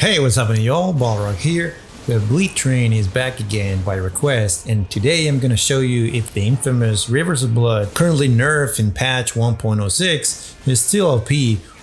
Hey, what's happening y'all? Balrogx here. The Bleed train is back again by request, and today I'm gonna show you if the infamous Rivers of Blood, currently nerfed in patch 1.06, is still OP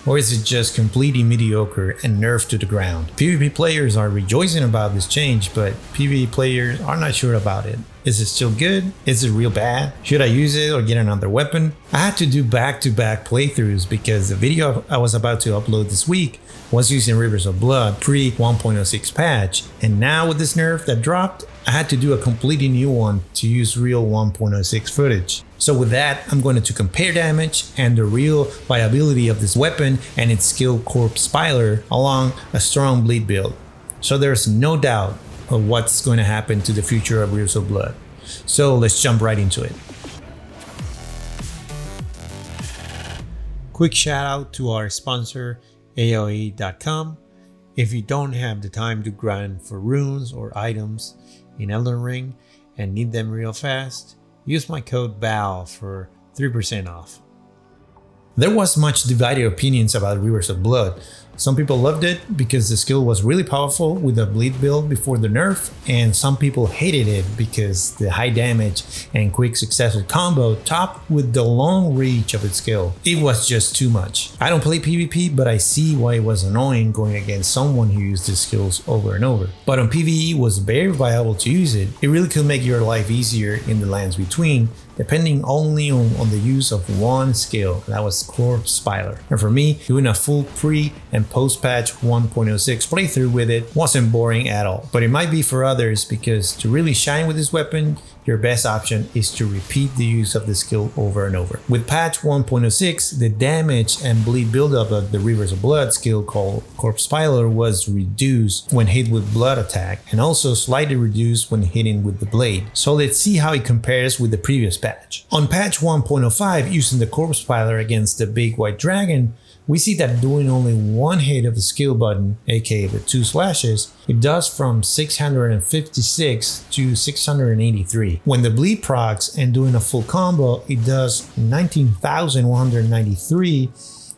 or is it just completely mediocre and nerfed to the ground. PvP players are rejoicing about this change, but PvE players are not sure about it. Is it still good? Is it real bad? Should I use it or get another weapon? I had to do back-to-back playthroughs because the video I was about to upload this week was using Rivers of Blood pre 1.06 patch, and now with this nerf that dropped, I had to do a completely new one to use real 1.06 footage. So with that, I'm going to compare damage and the real viability of this weapon and its skill Corpse Spiler along a strong bleed build. So there's no doubt of what's going to happen to the future of Rivers of Blood. So let's jump right into it. Quick shout out to our sponsor AOE.com. If you don't have the time to grind for runes or items in Elden Ring and need them real fast, use my code BAL for 3% off. There was much divided opinions about Rivers of Blood. Some people loved it because the skill was really powerful with a bleed build before the nerf, and some people hated it because the high damage and quick successful combo topped with the long reach of its skill. It was just too much. I don't play PvP, but I see why it was annoying going against someone who used these skills over and over. But on PvE, it was very viable to use it. It really could make your life easier in the lands between, depending only on the use of one skill, that was Corpse Spiler. And for me, doing a full pre and post-patch 1.06 playthrough with it wasn't boring at all. But it might be for others, because to really shine with this weapon, your best option is to repeat the use of the skill over and over. With patch 1.06, the damage and bleed buildup of the Rivers of Blood skill called Corpse Spiler was reduced when hit with blood attack, and also slightly reduced when hitting with the blade. So let's see how it compares with the previous patch. On patch 1.05, using the Corpse Spiler against the big white dragon, we see that doing only one hit of the skill button, aka the 2 slashes, it does from 656 to 683. When the bleed procs and doing a full combo, it does 19,193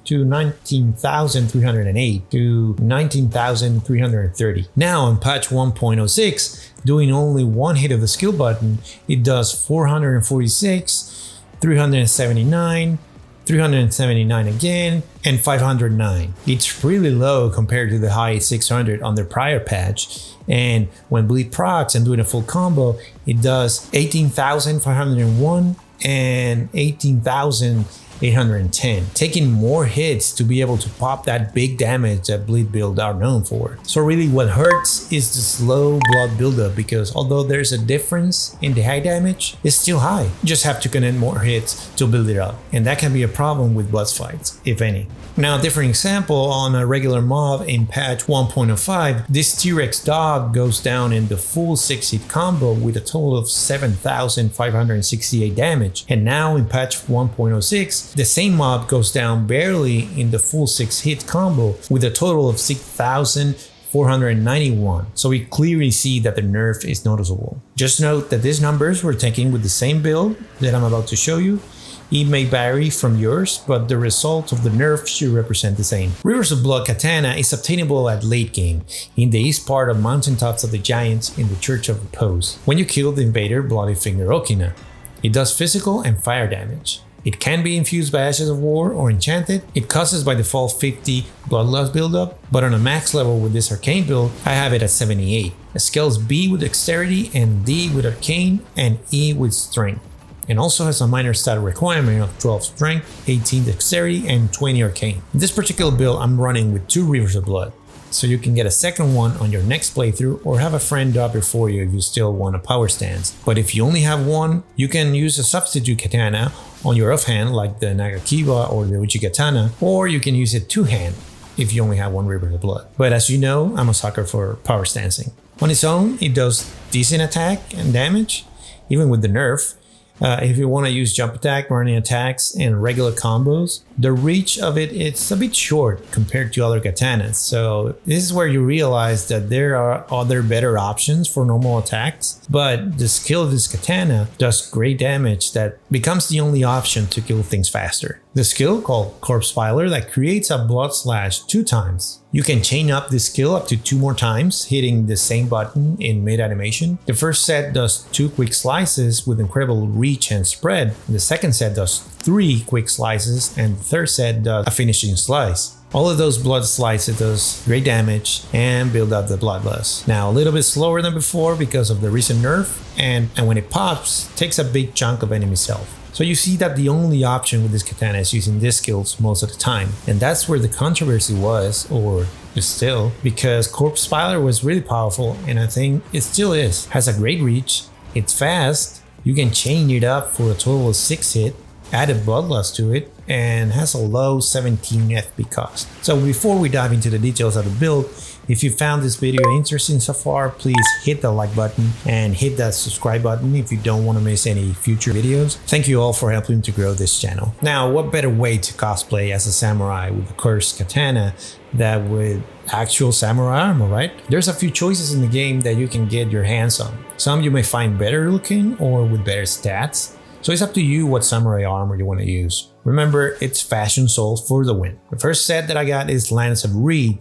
to 19,308 to 19,330. Now on patch 1.06, doing only one hit of the skill button, it does 446, 379, 379 again, and 509. It's really low compared to the high 600 on the prior patch, and when bleed procs and doing a full combo, it does 18,501 and 18,810, taking more hits to be able to pop that big damage that bleed build are known for. So really what hurts is the slow blood buildup, because although there's a difference in the high damage, it's still high. You just have to connect more hits to build it up, and that can be a problem with boss fights, if any. Now, a different example, on a regular mob in patch 1.05, this T-Rex dog goes down in the full 6-hit combo with a total of 7,568 damage, and now in patch 1.06, the same mob goes down barely in the full 6-hit combo with a total of 6,491. So we clearly see that the nerf is noticeable. Just note that these numbers were taken with the same build that I'm about to show you. It may vary from yours, but the result of the nerf should represent the same. Rivers of Blood Katana is obtainable at late game, in the east part of Mountaintops of the Giants in the Church of Repose, when you kill the invader Bloody Finger Okina. It does physical and fire damage. It can be infused by Ashes of War or enchanted. It causes by default 50 Bloodlust buildup, but on a max level with this arcane build, I have it at 78. It scales B with Dexterity and D with Arcane and E with Strength, and also has a minor stat requirement of 12 Strength, 18 Dexterity, and 20 Arcane. In this particular build, I'm running with 2 Rivers of Blood, so you can get a second one on your next playthrough or have a friend drop it for you if you still want a power stance. But if you only have one, you can use a substitute katana on your offhand like the Nagakiba or the Uchi Katana, or you can use it two-hand if you only have one River of Blood. But as you know, I'm a sucker for power stancing. On its own, it does decent attack and damage, even with the nerf. If you want to use jump attack, running attacks, and regular combos, the reach of it's a bit short compared to other katanas. So this is where you realize that there are other better options for normal attacks, but the skill of this katana does great damage that becomes the only option to kill things faster. The skill called Corpse Spiler that creates a blood slash 2 times. You can chain up this skill up to 2 more times, hitting the same button in mid-animation. The first set does 2 quick slices with incredible reach and spread. The second set does 3 quick slices, and the third set does a finishing slice. All of those blood slices does great damage and build up the bloodlust. Now a little bit slower than before because of the recent nerf, and when it pops, takes a big chunk of enemy health. So you see that the only option with this katana is using these skills most of the time. And that's where the controversy was, or is still, because Corpse Spiler was really powerful, and I think it still is. Has a great reach, it's fast, you can chain it up for a total of 6 hit, added bloodlust to it, and has a low 17 FP cost. So before we dive into the details of the build, if you found this video interesting so far, please hit the like button and hit that subscribe button if you don't want to miss any future videos. Thank you all for helping to grow this channel. Now, what better way to cosplay as a samurai with a cursed katana than with actual samurai armor, right? There's a few choices in the game that you can get your hands on. Some you may find better looking or with better stats. So it's up to you what samurai armor you want to use. Remember, it's fashion souls for the win. The first set that I got is Lance of Reed.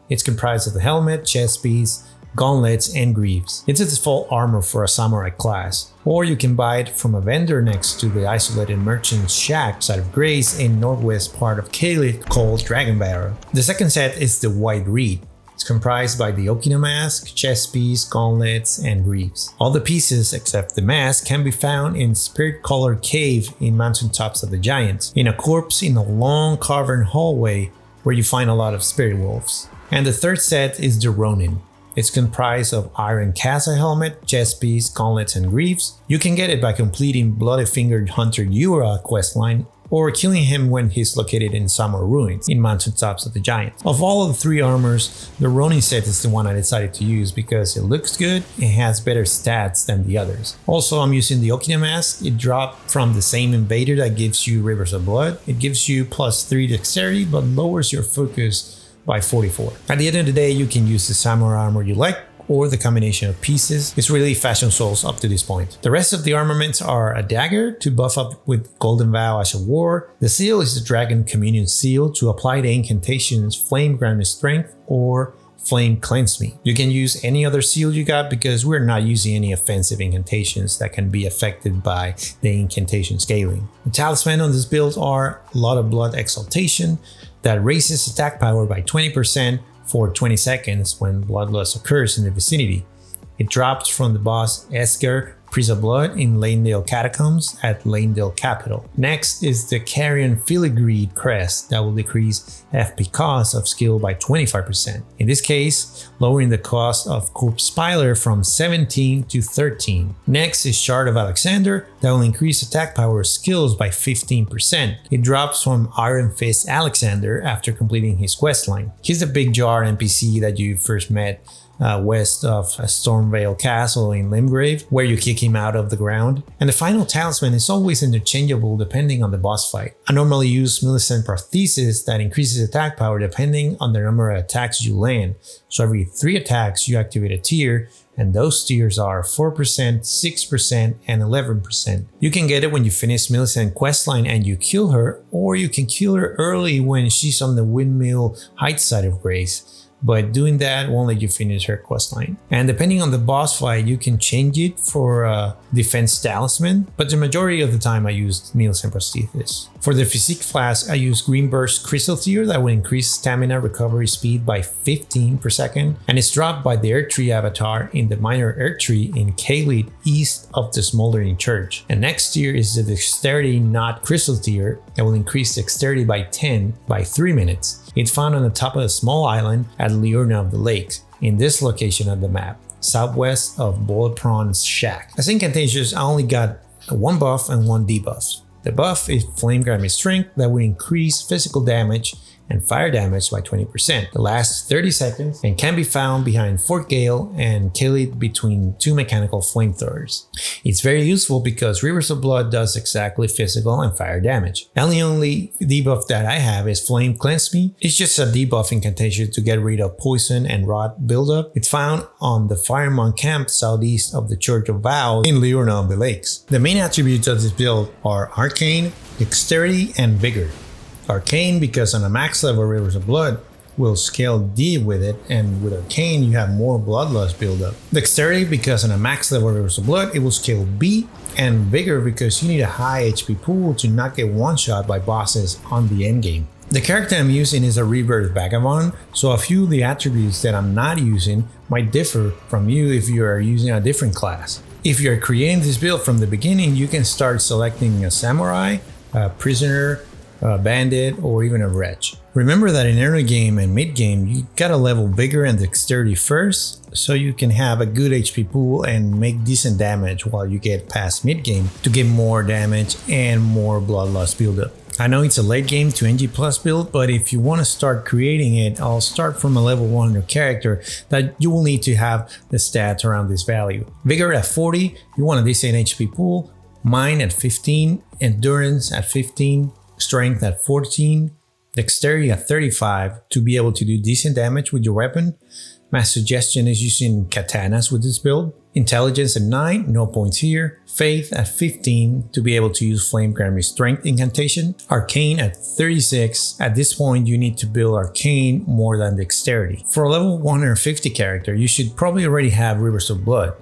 It's comprised of the helmet, chest piece, gauntlets, and greaves. It's a default armor for a samurai class, or you can buy it from a vendor next to the isolated merchant's shack side of Grace in northwest part of Caelid called Dragon Barrow. The second set is the White Reed. It's comprised by the Okina mask, chest piece, gauntlets, and greaves. All the pieces except the mask can be found in Spirit Colored Cave in Mountaintops of the Giants, in a corpse in a long cavern hallway where you find a lot of spirit wolves. And the third set is the Ronin. It's comprised of Iron Casa helmet, chest piece, gauntlets, and greaves. You can get it by completing Bloody Fingered Hunter Yura questline, or killing him when he's located in Summer Ruins in Mountaintops of the Giants. Of all of the 3 armors, the Ronin set is the one I decided to use because it looks good and has better stats than the others. Also, I'm using the Okina mask. It dropped from the same invader that gives you Rivers of Blood. It gives you +3 dexterity but lowers your focus by 44. At the end of the day, you can use the samurai armor you like or the combination of pieces. It's really fashion souls up to this point. The rest of the armaments are a dagger to buff up with Golden Vow Ash of War. The seal is the Dragon Communion seal to apply the incantations Flame Grant Me Strength or Flame Cleanse Me. You can use any other seal you got because we're not using any offensive incantations that can be affected by the incantation scaling. The talisman on this build are a lot of Blood Exaltation that raises attack power by 20% for 20 seconds when bloodlust occurs in the vicinity. It drops from the boss Esger, Priest of Blood in Lanedale Catacombs at Lanedale Capital. Next is the Carrion Filigree Crest that will decrease FP cost of skill by 25%. In this case, lowering the cost of Corpse Spiler from 17 to 13. Next is Shard of Alexander that will increase attack power skills by 15%. It drops from Iron Fist Alexander after completing his questline. He's the big jar NPC that you first met west of Stormvale Castle in Limgrave, where you kick him out of the ground. And the final talisman is always interchangeable depending on the boss fight. I normally use Millicent Prosthesis that increases attack power depending on the number of attacks you land. So every 3 attacks you activate a tier, and those tiers are 4%, 6%, and 11%. You can get it when you finish Millicent questline and you kill her, or you can kill her early when she's on the Windmill Heights side of Grace. But doing that won't let you finish her questline. And depending on the boss fight, you can change it for a defense talisman, but the majority of the time I use Millicent Prosthesis. For the Physic Flask, I use Green Burst Crystal Tier that will increase stamina recovery speed by 15 per second, and it's dropped by the Earth Tree avatar in the Minor Earth Tree in Caelid east of the Smoldering Church. And next tier is the Dexterity Knot Crystal Tier that will increase dexterity by 10 by 3 minutes. It's found on the top of a small island at Liurna of the Lakes, in this location of the map, southwest of Boiled Prawn's shack. As Incantations, I only got 1 buff and 1 debuff. The buff is Flame Grant Me Strength that will increase physical damage and fire damage by 20%. It lasts 30 seconds and can be found behind Fort Gale and Caelid between 2 mechanical flamethrowers. It's very useful because Rivers of Blood does exactly physical and fire damage. And the only debuff that I have is Flame Cleanse Me. It's just a debuff incantation to get rid of poison and rot buildup. It's found on the Firemonk camp southeast of the Church of Vows in Liurna of the Lakes. The main attributes of this build are Arcane, Dexterity, and Vigor. Arcane because on a max level Rivers of Blood, will scale D with it, and with Arcane you have more bloodlust buildup. Dexterity, because on a max level Rivers of Blood, it will scale B, and Vigor because you need a high HP pool to not get one-shot by bosses on the endgame. The character I'm using is a Rebirth Vagabond, so a few of the attributes that I'm not using might differ from you if you are using a different class. If you're creating this build from the beginning, you can start selecting a Samurai, a Prisoner, a Bandit, or even a Wretch. Remember that in early game and mid game, you gotta level Vigor and Dexterity first, so you can have a good HP pool and make decent damage while you get past mid game to get more damage and more bloodlust buildup. I know it's a late game to NG plus build, but if you want to start creating it, I'll start from a level 100 character that you will need to have the stats around this value. Vigor at 40, you want a decent HP pool, Mind at 15, Endurance at 15, Strength at 14, Dexterity at 35 to be able to do decent damage with your weapon. My suggestion is using katanas with this build. Intelligence at 9, no points here. Faith at 15 to be able to use Flame Granary Strength Incantation. Arcane at 36. At this point you need to build Arcane more than Dexterity. For a level 150 character, you should probably already have Rivers of Blood.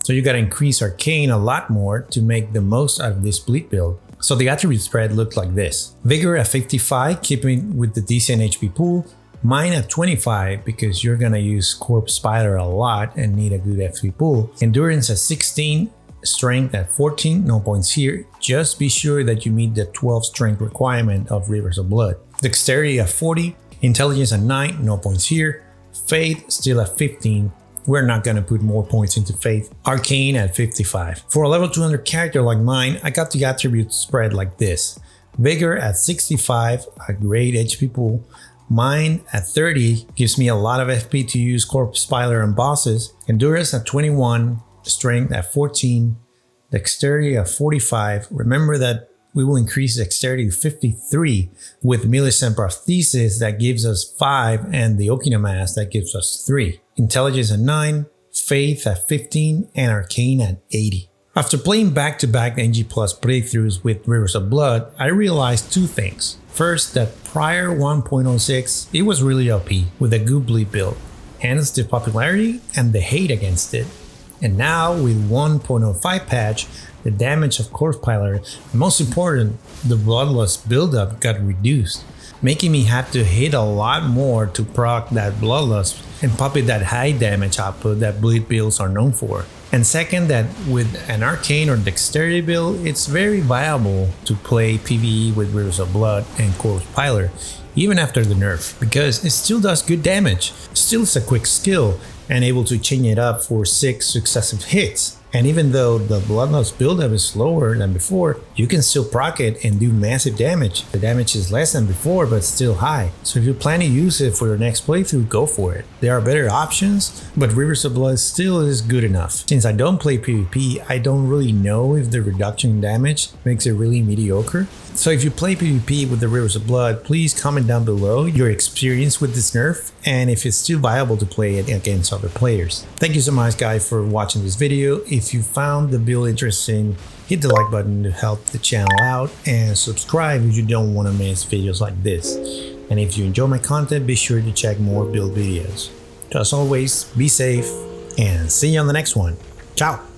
So you gotta increase Arcane a lot more to make the most out of this Bleed build. So the attribute spread looked like this. Vigor at 55, keeping with the decent HP pool. Mine at 25 because you're gonna use Corpse Spider a lot and need a good FP pool. Endurance at 16, Strength at 14, no points here. Just be sure that you meet the 12 strength requirement of Rivers of Blood. Dexterity at 40, Intelligence at 9, no points here. Faith still at 15. We're not gonna put more points into Faith. Arcane at 55. For a level 200 character like mine, I got the attributes spread like this. Vigor at 65, a great HP pool. Mine at 30 gives me a lot of FP to use Corpse Spider and bosses. Endurance at 21, Strength at 14, Dexterity at 45. Remember that we will increase Dexterity to 53 with Millicent Prosthesis that gives us 5 and the Okina Mask that gives us 3. Intelligence at 9, Faith at 15, and Arcane at 80. After playing back-to-back NG Plus playthroughs with Rivers of Blood, I realized two things. First, that prior 1.06, it was really OP with a good bleed build, hence the popularity and the hate against it. And now with 1.05 patch, the damage of Corpse Piler, and most important, the bloodlust buildup got reduced, making me have to hit a lot more to proc that bloodlust and pop it that high damage output that bleed builds are known for. And second, that with an Arcane or Dexterity build, it's very viable to play PvE with Rivers of Blood and Corpse Piler, even after the nerf, because it still does good damage, still is a quick skill, and able to chain it up for 6 successive hits. And even though the bloodlust buildup is slower than before, you can still proc it and do massive damage. The damage is less than before, but still high. So if you plan to use it for your next playthrough, go for it. There are better options, but Rivers of Blood still is good enough. Since I don't play PvP, I don't really know if the reduction in damage makes it really mediocre. So if you play PvP with the Rivers of Blood, please comment down below your experience with this nerf and if it's still viable to play it against other players. Thank you so much guys for watching this video. If you found the build interesting, hit the like button to help the channel out and subscribe if you don't want to miss videos like this. And if you enjoy my content, be sure to check more build videos. So as always, be safe and see you on the next one. Ciao!